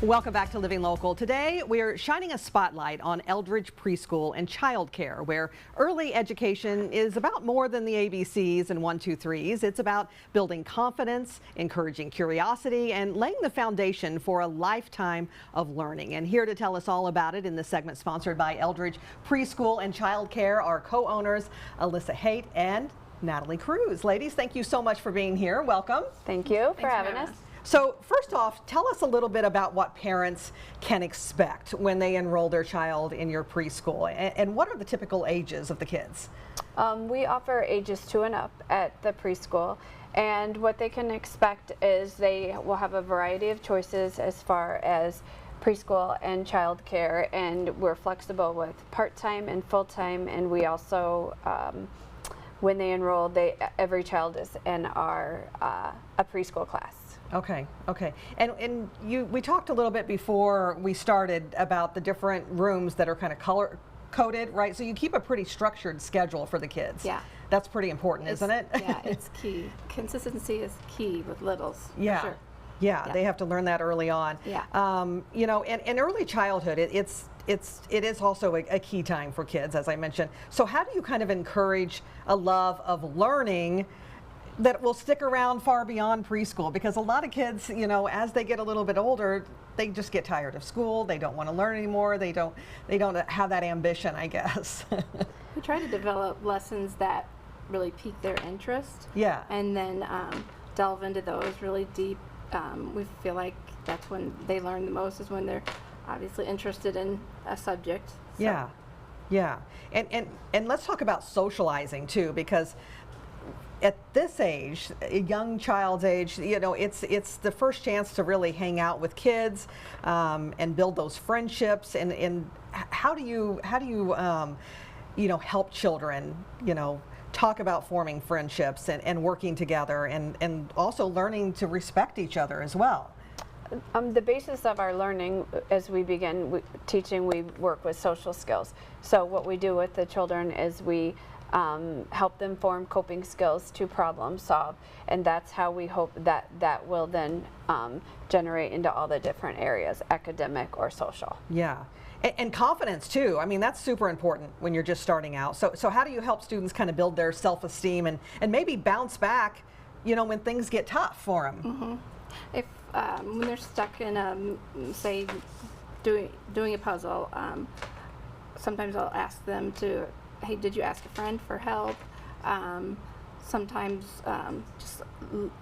Welcome back to Living Local. Today, we're shining a spotlight on Eldridge Preschool and Childcare, where early education is about more than the ABCs and 1, 2, 3s. It's about building confidence, encouraging curiosity, and laying the foundation for a lifetime of learning. And here to tell us all about it in this segment sponsored by Eldridge Preschool and Childcare are co-owners Alisa Haedt and Natalie Kruse. Ladies, thank you so much for being here. Welcome. Thank you for having us. So first off, tell us a little bit about what parents can expect when they enroll their child in your preschool, and what are the typical ages of the kids? We offer ages 2 and up at the preschool, and what they can expect is they will have a variety of choices as far as preschool and childcare, and we're flexible with part-time and full-time, and we also when they enroll, every child is in our a preschool class. Okay, okay. And we talked a little bit before we started about the different rooms that are kind of color coded, right? So you keep a pretty structured schedule for the kids. Yeah. That's pretty important, isn't it? Yeah, it's key. Consistency is key with littles. Yeah. Sure. Yeah, they have to learn that early on. Yeah. You know, in early childhood, it is also a key time for kids, as I mentioned. So how do you kind of encourage a love of learning that will stick around far beyond preschool? Because a lot of kids, you know, as they get a little bit older, they just get tired of school. They don't want to learn anymore. They don't have that ambition, I guess. We try to develop lessons that really pique their interest. Yeah. And then delve into those really deep. We feel like that's when they learn the most, is when they're obviously interested in a subject. So. Yeah. Yeah. And let's talk about socializing too, because at this age, a young child's age, you know, it's the first chance to really hang out with kids and build those friendships. And how do you you know, help children, you know, talk about forming friendships and working together and also learning to respect each other as well? The basis of our learning, as we begin teaching, we work with social skills. So what we do with the children is we help them form coping skills to problem solve, and that's how we hope that will then generate into all the different areas, academic or social. Yeah, and confidence too. I mean, that's super important when you're just starting out. So how do you help students kind of build their self-esteem and maybe bounce back, you know, when things get tough for them? Mm-hmm. If when they're stuck in say doing a puzzle, sometimes I'll ask them to, hey, did you ask a friend for help? Sometimes just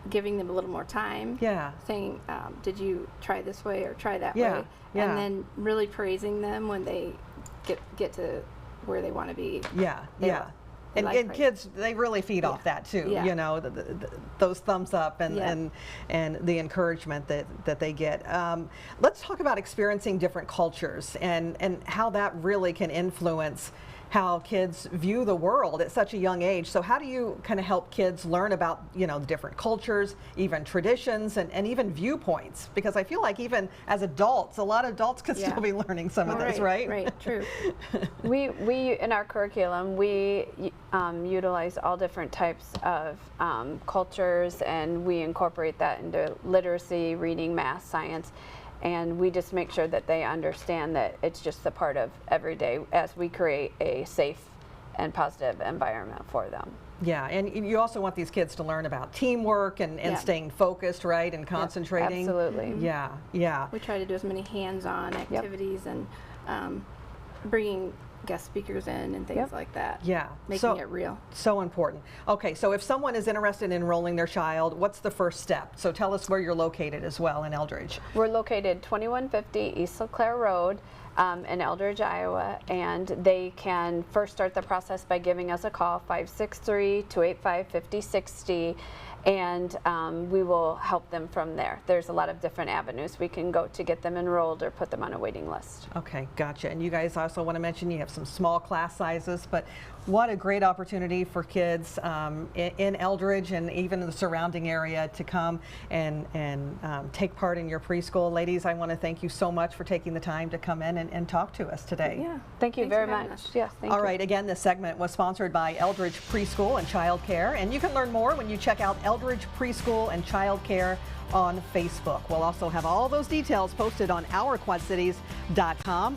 giving them a little more time. Yeah. Saying, did you try this way or try that way? Yeah. And then really praising them when they get to where they want to be. Yeah, yeah. And kids, they really feed off that too. Yeah. You know, those thumbs up and the encouragement that they get. Let's talk about experiencing different cultures and how that really can influence how kids view the world at such a young age. So how do you kind of help kids learn about, you know, the different cultures, even traditions, and even viewpoints? Because I feel like even as adults, a lot of adults could still be learning some of this, right? Right, true. we in our curriculum, we utilize all different types of cultures, and we incorporate that into literacy, reading, math, science. And we just make sure that they understand that it's just a part of every day as we create a safe and positive environment for them. Yeah, and you also want these kids to learn about teamwork and staying focused, right, and concentrating. Yep, absolutely. Yeah, yeah. We try to do as many hands-on activities and bringing guest speakers in and things like that. Yeah. Making it real. So important. Okay, so if someone is interested in enrolling their child, what's the first step? So tell us where you're located as well in Eldridge. We're located 2150 East LeClaire Road in Eldridge, Iowa, and they can first start the process by giving us a call, 563-285-5060, and we will help them from there. There's a lot of different avenues we can go to get them enrolled or put them on a waiting list. Okay, gotcha. And you guys also want to mention you have some small class sizes, but What a great opportunity for kids in Eldridge and even in the surrounding area to come and take part in your preschool. Ladies, I want to thank you so much for taking the time to come in and talk to us today. Yeah. Thank you Thanks very for having much. us. Yes, thank you. All right, again, this segment was sponsored by Eldridge Preschool and Childcare, and you can learn more when you check out Eldridge Preschool and Childcare on Facebook. We'll also have all those details posted on ourquadcities.com.